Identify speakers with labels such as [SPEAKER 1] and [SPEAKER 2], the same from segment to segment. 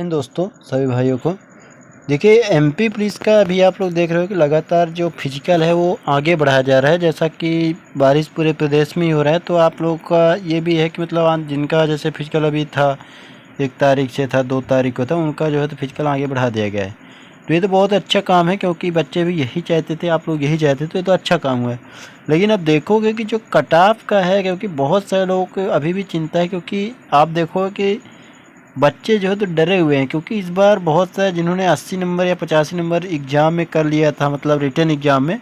[SPEAKER 1] इन दोस्तों सभी भाइयों को देखिए, एमपी पुलिस का अभी आप लोग देख रहे हो कि लगातार जो फिजिकल है वो आगे बढ़ाया जा रहा है। जैसा कि बारिश पूरे प्रदेश में ही हो रहा है, तो आप लोग का ये भी है कि मतलब जिनका जैसे फिजिकल अभी था 1 तारीख से था, 2 तारीख को था, उनका जो है तो फिजिकल आगे बढ़ा दिया गया है। तो ये तो बहुत अच्छा काम है, क्योंकि बच्चे भी यही चाहते थे, आप लोग यही चाहते थे, तो ये तो अच्छा काम हुआ है। लेकिन अब देखोगे कि जो कट ऑफ का है, क्योंकि बहुत सारे लोगों को अभी भी चिंता है, क्योंकि आप देखोगे कि बच्चे जो है तो डरे हुए हैं, क्योंकि इस बार बहुत सारे जिन्होंने 80 नंबर या 85 नंबर एग्ज़ाम में कर लिया था, मतलब रिटन एग्ज़ाम में,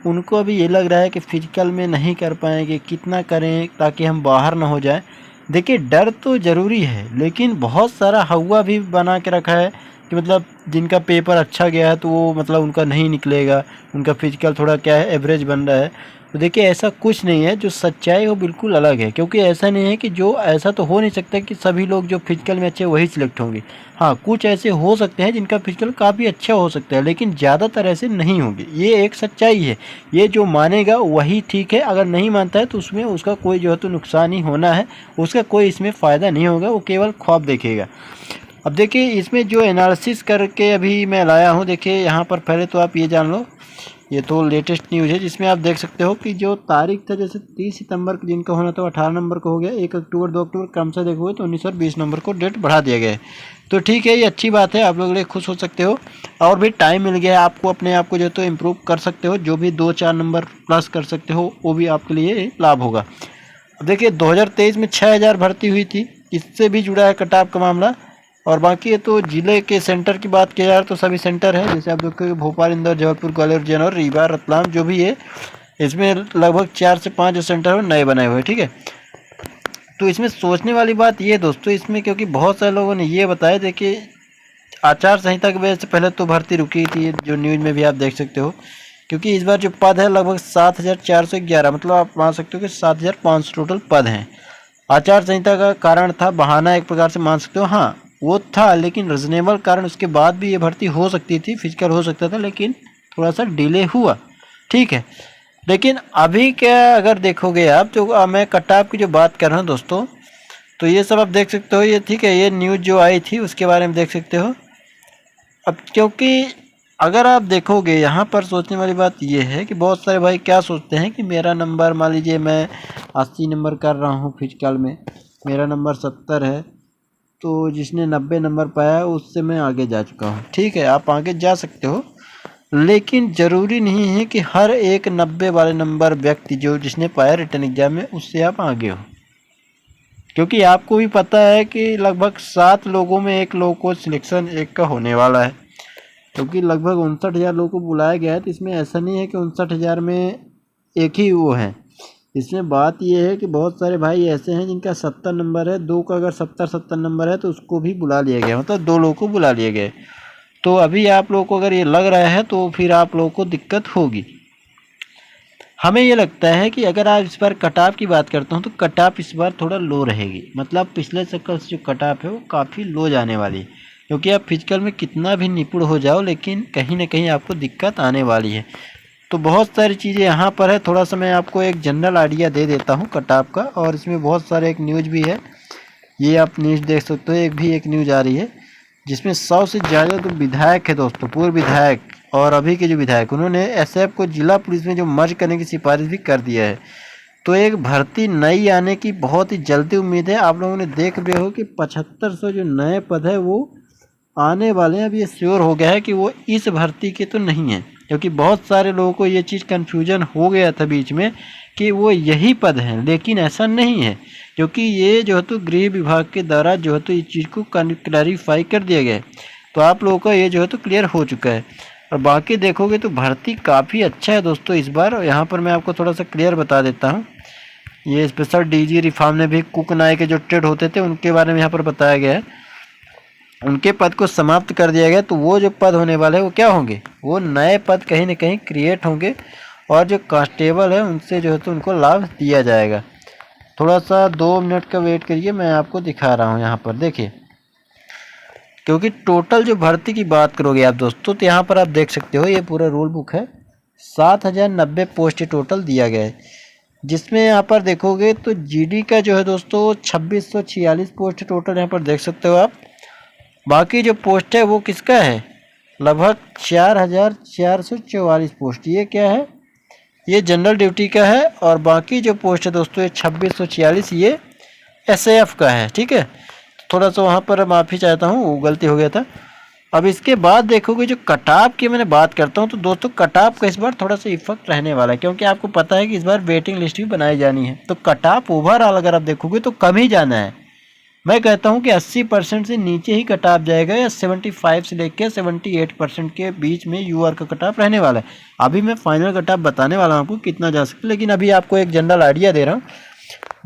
[SPEAKER 1] उनको अभी ये लग रहा है कि फिजिकल में नहीं कर पाएंगे। कितना करें ताकि हम बाहर ना हो जाए। देखिए, डर तो ज़रूरी है, लेकिन बहुत सारा हवा भी बना के रखा है कि मतलब जिनका पेपर अच्छा गया है तो वो मतलब उनका नहीं निकलेगा, उनका फिजिकल थोड़ा क्या है एवरेज बन रहा है। तो देखिए, ऐसा कुछ नहीं है, जो सच्चाई वो बिल्कुल अलग है। क्योंकि ऐसा नहीं है कि जो ऐसा तो हो नहीं सकता कि सभी लोग जो फिजिकल में अच्छे वही सिलेक्ट होंगे। हाँ, कुछ ऐसे हो सकते हैं जिनका फिजिकल काफ़ी अच्छा हो सकता है, लेकिन ज़्यादातर ऐसे नहीं होंगे। ये एक सच्चाई है। ये जो मानेगा वही ठीक है, अगर नहीं मानता है तो उसमें उसका कोई जो है तो नुकसान ही होना है, उसका कोई इसमें फ़ायदा नहीं होगा, वो केवल ख्वाब देखेगा। अब देखिए, इसमें जो एनालिसिस करके अभी मैं लाया हूँ, देखिए यहाँ पर पहले तो आप ये जान लो, ये तो लेटेस्ट न्यूज़ है, जिसमें आप देख सकते हो कि जो तारीख था, जैसे 30 सितंबर को जिनका होना था 18 नंबर को हो गया, 1 अक्टूबर 2 अक्टूबर क्रम से देखोगे तो 19 और 20 नंबर को डेट बढ़ा दिया गया है। तो ठीक है, ये अच्छी बात है, आप लोग लिए खुश हो सकते हो। और भी टाइम मिल गया है आपको, अपने आप को जो तो इम्प्रूव कर सकते हो, जो भी 2-4 नंबर प्लस कर सकते हो वो भी आपके लिए लाभ होगा। अब देखिए, 2023 में 6000 भर्ती हुई थी, इससे भी जुड़ा है कटाव का मामला। और बाकी है तो जिले के सेंटर की बात किया जाए तो सभी सेंटर है, जैसे आप देखोगे भोपाल, इंदौर, जबलपुर, ग्वालियर, उज्जैन और रीवा, रतलाम जो भी है, इसमें लगभग 4 से 5 जो सेंटर नए बनाए हुए हैं। ठीक है, तो इसमें सोचने वाली बात ये दोस्तों, इसमें क्योंकि बहुत सारे लोगों ने ये बताया, देखिए आचार संहिता की वजह से पहले तो भर्ती रुकी थी, जो न्यूज़ में भी आप देख सकते हो। क्योंकि इस बार जो पद है लगभग 7411, मतलब आप मान सकते हो कि 7500 टोटल पद हैं। आचार संहिता का कारण था, बहाना एक प्रकार से मान सकते हो। हाँ, वो था, लेकिन रीजनेबल कारण, उसके बाद भी ये भर्ती हो सकती थी, फिजिकल हो सकता था, लेकिन थोड़ा सा डिले हुआ। ठीक है, लेकिन अभी क्या अगर देखोगे आप, तो मैं कट ऑफ की जो बात कर रहा हूँ दोस्तों, तो ये सब आप देख सकते हो। ये ठीक है, ये न्यूज़ जो आई थी उसके बारे में देख सकते हो। अब क्योंकि अगर आप देखोगे, यहाँ पर सोचने वाली बात ये है कि बहुत सारे भाई क्या सोचते हैं कि मेरा नंबर, मान लीजिए मैं 80 नंबर कर रहा हूँ फिजिकल में, मेरा नंबर 70 है, तो जिसने 90 नंबर पाया उससे मैं आगे जा चुका हूँ। ठीक है, आप आगे जा सकते हो, लेकिन ज़रूरी नहीं है कि हर एक 90 वाले नंबर व्यक्ति जो जिसने पाया रिटर्न एग्जाम में उससे आप आगे हो। क्योंकि आपको भी पता है कि लगभग 7 लोगों में 1 लोग को सिलेक्शन एक का होने वाला है, क्योंकि लगभग 59,000 लोगों को बुलाया गया है। तो इसमें ऐसा नहीं है कि 59,000 में एक ही वो है। इसमें बात ये है कि बहुत सारे भाई ऐसे हैं जिनका 70 नंबर है, 2 का अगर 70-70 नंबर है तो उसको भी बुला लिया गया, मतलब 2 लोगों को बुला लिए गए। तो अभी आप लोगों को अगर ये लग रहा है तो फिर आप लोगों को दिक्कत होगी। हमें ये लगता है कि अगर आप इस बार कट ऑफ की बात करते हो तो कट ऑफ इस बार थोड़ा लो रहेगी, मतलब पिछले चक्कर से जो कट ऑफ है वो काफ़ी लो जाने वाली है। क्योंकि आप फिजिकल में कितना भी निपुण हो जाओ, लेकिन कहीं ना कहीं आपको दिक्कत आने वाली है। तो बहुत सारी चीज़ें यहाँ पर है, थोड़ा सा मैं आपको एक जनरल आइडिया दे देता हूँ कट ऑफ का। और इसमें बहुत सारे एक न्यूज़ भी है, ये आप न्यूज़ देख सकते हो। एक न्यूज़ आ रही है जिसमें 100 से ज़्यादा तो विधायक है दोस्तों, पूर्व विधायक और अभी के जो विधायक, उन्होंने एसएफ को जिला पुलिस में जो मर्ज करने की सिफारिश भी कर दिया है। तो एक भर्ती नई आने की बहुत ही जल्दी उम्मीद है। आप लोगों ने देख रहे हो कि 7500 जो नए पद है वो आने वाले हैं। अब ये श्योर हो गया है कि वो इस भर्ती के तो नहीं है, क्योंकि बहुत सारे लोगों को ये चीज़ कन्फ्यूजन हो गया था बीच में कि वो यही पद हैं, लेकिन ऐसा नहीं है। क्योंकि ये जो है तो गृह विभाग के द्वारा जो है तो इस चीज़ को क्लैरिफाई कर दिया गया है। तो आप लोगों का ये जो है तो क्लियर हो चुका है। और बाकी देखोगे तो भर्ती काफ़ी अच्छा है दोस्तों इस बार। यहाँ पर मैं आपको थोड़ा सा क्लियर बता देता हूँ। ये स्पेशल डीजी रिफॉर्म में भी कुक नाई के जो ट्रेड होते थे उनके बारे में यहाँ पर बताया गया है, उनके पद को समाप्त कर दिया गया। तो वो जो पद होने वाले हैं वो क्या होंगे, वो नए पद कहीं ना कहीं क्रिएट होंगे। और जो कांस्टेबल है उनसे जो है तो उनको लाभ दिया जाएगा। थोड़ा सा 2 मिनट का वेट करिए, मैं आपको दिखा रहा हूँ यहाँ पर। देखिए, क्योंकि टोटल जो भर्ती की बात करोगे आप दोस्तों, तो यहाँ पर आप देख सकते हो ये पूरा रूल बुक है। 7090 पोस्ट टोटल दिया गया है, जिसमें यहाँ पर देखोगे तो जीडी का जो है दोस्तों 2646 पोस्ट टोटल यहाँ पर देख सकते हो आप। बाकी जो पोस्ट है वो किसका है, लगभग 4444 पोस्ट। ये क्या है, ये जनरल ड्यूटी का है। और बाकी जो पोस्ट है दोस्तों ये 2646 ये एसएएफ का है। ठीक है, थोड़ा सा वहाँ पर माफ़ी चाहता हूँ, वो गलती हो गया था। अब इसके बाद देखोगे जो कटाव की मैंने बात करता हूँ, तो दोस्तों कटाव का इस बार थोड़ा सा इफेक्ट रहने वाला है, क्योंकि आपको पता है कि इस बार वेटिंग लिस्ट भी बनाई जानी है। तो कटाव ओवरऑल अगर आप देखोगे तो कम ही जाना है। मैं कहता हूं कि 80% से नीचे ही कटाव जाएगा, या 75 से लेकर 78% के बीच में यूआर का कटाव रहने वाला है। अभी मैं फाइनल कटाव बताने वाला हूं आपको कितना जा सकता है, लेकिन अभी आपको एक जनरल आइडिया दे रहा हूं।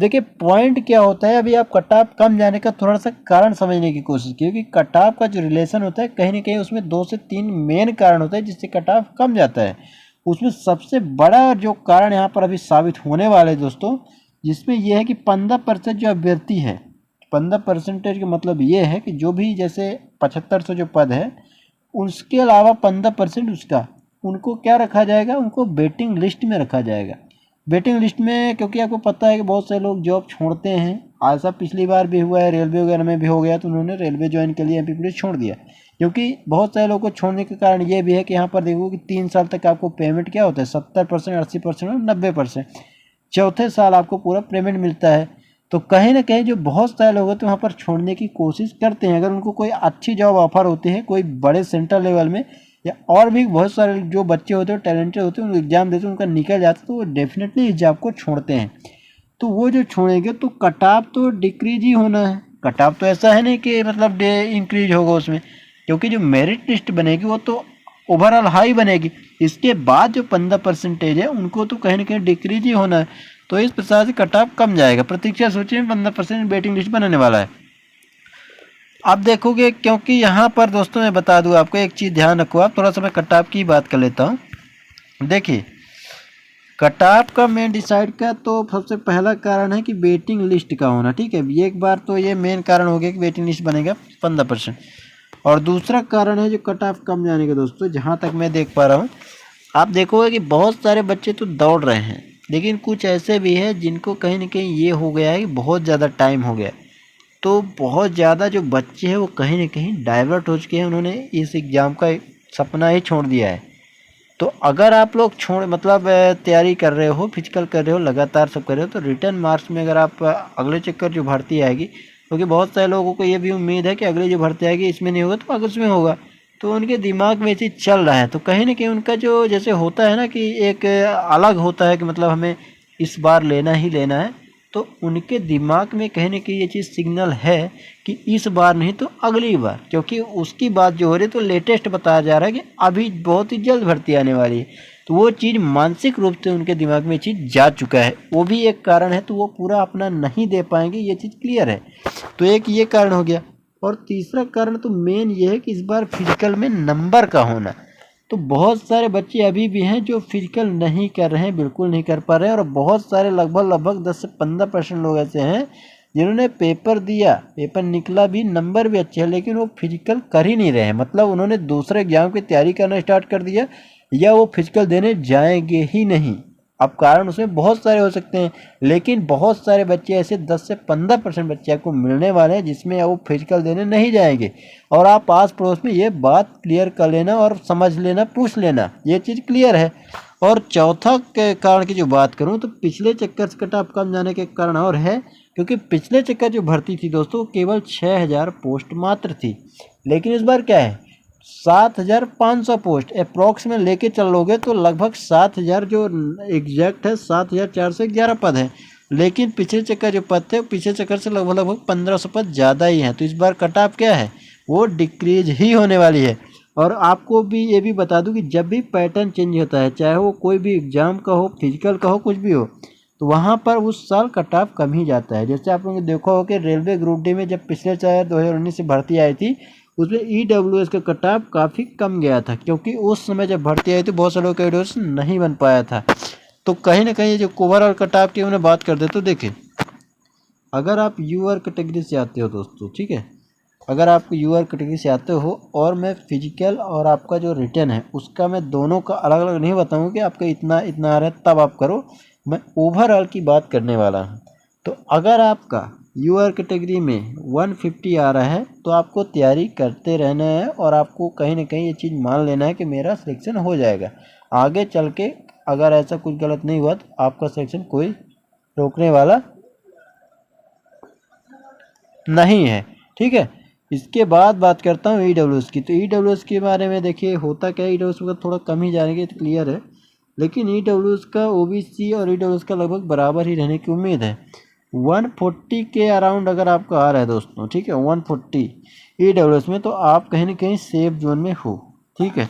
[SPEAKER 1] देखिए पॉइंट क्या होता है, अभी आप कटाव कम जाने का थोड़ा सा कारण समझने की कोशिश कीजिए, क्योंकि कटाव का जो रिलेशन होता है कहीं ना कहीं उसमें 2 से 3 मेन कारण होता है जिससे कटाव कम जाता है। उसमें सबसे बड़ा जो कारण यहाँ पर अभी साबित होने वाला है दोस्तों, जिसमें यह है कि 15% जो अभ्यर्थी है, 15% का मतलब ये है कि जो भी जैसे 7500 जो पद है उसके अलावा 15% उसका उनको क्या रखा जाएगा, उनको वेटिंग लिस्ट में रखा जाएगा। वेटिंग लिस्ट में क्योंकि आपको पता है कि बहुत से लोग जॉब छोड़ते हैं, ऐसा पिछली बार भी हुआ है, रेलवे वगैरह में भी हो गया, तो उन्होंने रेलवे ज्वाइन के लिए एमपी पुलिस छोड़ दिया। क्योंकि बहुत सारे लोगों को छोड़ने के कारण ये भी है कि यहाँ पर देखो कि 3 साल तक आपको पेमेंट क्या होता है, 70%, 80% और 90%। चौथे साल आपको पूरा पेमेंट मिलता है। तो कहीं ना कहीं जो बहुत सारे लोग होते हैं वहाँ पर छोड़ने की कोशिश करते हैं। अगर उनको कोई अच्छी जॉब ऑफर होती है कोई बड़े सेंटर लेवल में, या और भी बहुत सारे जो बच्चे होते हैं टैलेंटेड होते हैं, उनको एग्जाम देते हैं, उनका निकल जाता है, तो वो डेफिनेटली इस जॉब को छोड़ते हैं। तो वो जो छोड़ेंगे तो कटाव तो डिक्रीज ही होना है। कटाव तो ऐसा है नहीं कि मतलब इंक्रीज होगा उसमें, क्योंकि जो मेरिट लिस्ट बनेगी वो तो ओवरऑल हाई बनेगी। इसके बाद जो 15% है उनको तो कहीं ना कहीं डिक्रीज ही होना है। तो इस प्रकार से कटाव कम जाएगा। प्रतीक्षा सूची में 15% वेटिंग लिस्ट बनाने वाला है। आप देखोगे क्योंकि यहाँ पर दोस्तों मैं बता दूँ आपको एक चीज़ ध्यान रखो, आप थोड़ा सा मैं कटाव की बात कर लेता हूँ। देखिए कटाव का मेन डिसाइड का तो सबसे पहला कारण है कि वेटिंग लिस्ट का होना। ठीक है, एक बार तो ये मेन कारण हो गया कि वेटिंग लिस्ट बनेगा 15%। और दूसरा कारण है जो कटाव कम जाने का दोस्तों, जहाँ तक मैं देख पा रहा हूँ, आप देखोगे कि बहुत सारे बच्चे तो दौड़ रहे हैं, लेकिन कुछ ऐसे भी हैं जिनको कहीं ना कहीं ये हो गया है कि बहुत ज़्यादा टाइम हो गया। तो बहुत ज़्यादा जो बच्चे हैं वो कहीं ना कहीं डाइवर्ट हो चुके हैं, उन्होंने इस एग्ज़ाम का सपना ही छोड़ दिया है। तो अगर आप लोग मतलब तैयारी कर रहे हो, फिजिकल कर रहे हो, लगातार सब कर रहे हो, तो रिटर्न मार्क्स में अगर आप अगले चक्कर जो भर्ती आएगी, क्योंकि बहुत सारे लोगों को ये भी उम्मीद है कि अगली जो भर्ती आएगी इसमें नहीं होगा तो अगस्त में होगा, तो उनके दिमाग में ये चीज़ चल रहा है। तो कहीं ना कहीं उनका जो जैसे होता है ना कि एक अलग होता है कि मतलब हमें इस बार लेना ही लेना है, तो उनके दिमाग में कहीं ना कहीं ये चीज़ सिग्नल है कि इस बार नहीं तो अगली बार, क्योंकि उसकी बात जो हो रही है तो लेटेस्ट बताया जा रहा है कि अभी बहुत ही जल्द भर्ती आने वाली है। तो वो चीज़ मानसिक रूप से उनके दिमाग में ये चीज़ जा चुका है, वो भी एक कारण है। तो वो पूरा अपना नहीं दे पाएंगे, ये चीज़ क्लियर है। तो एक ये कारण हो गया। और तीसरा कारण तो मेन ये है कि इस बार फिजिकल में नंबर का होना। तो बहुत सारे बच्चे अभी भी हैं जो फिजिकल नहीं कर रहे हैं, बिल्कुल नहीं कर पा रहे हैं। और बहुत सारे लगभग 10 से 15% लोग ऐसे हैं जिन्होंने पेपर दिया, पेपर निकला भी, नंबर भी अच्छे हैं, लेकिन वो फिजिकल कर ही नहीं रहे हैं। मतलब उन्होंने दूसरे एग्जाम की तैयारी करना स्टार्ट कर दिया, या वो फिजिकल देने जाएंगे ही नहीं। अब कारण उसमें बहुत सारे हो सकते हैं, लेकिन बहुत सारे बच्चे ऐसे 10 से 15% बच्चे आपको मिलने वाले हैं जिसमें वो फिजिकल देने नहीं जाएंगे। और आप आस पड़ोस में ये बात क्लियर कर लेना और समझ लेना, पूछ लेना, ये चीज़ क्लियर है। और चौथा के कारण की जो बात करूं तो पिछले चक्कर से कट ऑफ कम जाने के कारण और है, क्योंकि पिछले चक्कर जो भर्ती थी दोस्तों केवल 6000 पोस्ट मात्र थी, लेकिन इस बार क्या है 7500 पोस्ट अप्रॉक्स में लेके चलोगे तो लगभग 7000 जो एग्जैक्ट है 7411 पद है। लेकिन पिछले चक्कर जो पद थे पिछले चक्कर से लगभग 1500 पद ज़्यादा ही हैं। तो इस बार कट ऑफ क्या है वो डिक्रीज ही होने वाली है। और आपको भी ये भी बता दूं कि जब भी पैटर्न चेंज होता है, चाहे वो कोई भी एग्जाम का हो, फिजिकल का हो, कुछ भी हो, तो वहाँ पर उस साल कट ऑफ कम ही जाता है। जैसे आप लोगों ने देखा हो कि रेलवे ग्रुप डी में जब पिछले 2019 से भर्ती आई थी उसमें EWS का कट ऑफ काफ़ी कम गया था, क्योंकि उस समय जब भर्ती आई थी बहुत सारे लोगों का EWS नहीं बन पाया था। तो कहीं ना कहीं जो ओवरऑल कट ऑफ की उन्हें बात कर दे तो देखिए, अगर आप यूआर कैटेगरी से आते हो दोस्तों, ठीक है, अगर आप यूआर कैटेगरी से आते हो और मैं फिजिकल और आपका जो रिटर्न है उसका मैं दोनों का अलग अलग नहीं बताऊंगा कि आपका इतना इतना आ रहा है तब आप करो, मैं ओवरऑल की बात करने वाला हूँ। तो अगर आपका यूआर कैटेगरी में 150 आ रहा है तो आपको तैयारी करते रहना है और आपको कहीं ना कहीं ये चीज़ मान लेना है कि मेरा सिलेक्शन हो जाएगा। आगे चल के अगर ऐसा कुछ गलत नहीं हुआ तो आपका सिलेक्शन कोई रोकने वाला नहीं है। ठीक है, इसके बाद बात करता हूँ ईडब्ल्यूएस की। तो ईडब्ल्यूएस के बारे में देखिए होता क्या है, ईडब्ल्यूएस का थोड़ा कम ही जानेंगे तो क्लियर है, लेकिन ईडब्ल्यूएस का ओबीसी और ईडब्ल्यूएस का लगभग बराबर ही रहने की उम्मीद है। 140 के अराउंड अगर आपका आ रहा है दोस्तों, ठीक है, 140 ईडब्ल्यूएस में, तो आप कहीं ना कहीं सेफ जोन में हो। ठीक है,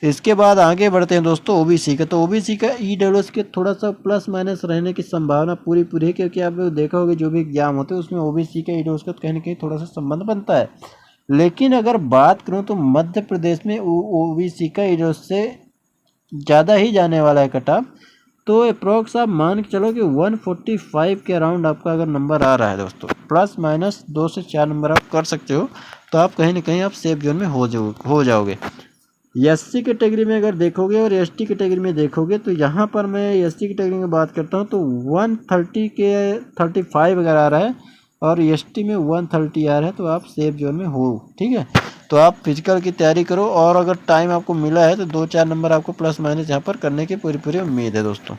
[SPEAKER 1] इसके बाद आगे बढ़ते हैं दोस्तों ओबीसी का। तो ओबीसी का ईडब्ल्यूएस के थोड़ा सा प्लस माइनस रहने की संभावना पूरी है, क्योंकि आप देखा होगा जो भी एग्जाम होते हैं उसमें ओबीसी का ईडब्ल्यूएस का कहीं ना कहीं थोड़ा सा संबंध बनता है। लेकिन अगर बात करूं तो मध्य प्रदेश में ओबीसी का ईडब्ल्यूएस से ज़्यादा ही जाने वाला है कट ऑफ। तो अप्रोक्स आप मान के चलो कि 145 के अराउंड आपका अगर नंबर आ रहा है दोस्तों, प्लस माइनस 2 से 4 नंबर आप कर सकते हो, तो आप कहीं ना कहीं आप सेफ जोन में हो जाओगे। एससी कैटेगरी में अगर देखोगे और एसटी कैटेगरी में देखोगे तो यहाँ पर मैं एससी कैटेगरी में बात करता हूँ तो 130 के 35 अगर आ रहा है और एसटी में 130 आ रहा है तो आप सेफ जोन में हो। ठीक है, तो आप फिजिकल की तैयारी करो और अगर टाइम आपको मिला है तो 2-4 नंबर आपको प्लस माइनस यहाँ पर करने की पूरी उम्मीद है दोस्तों।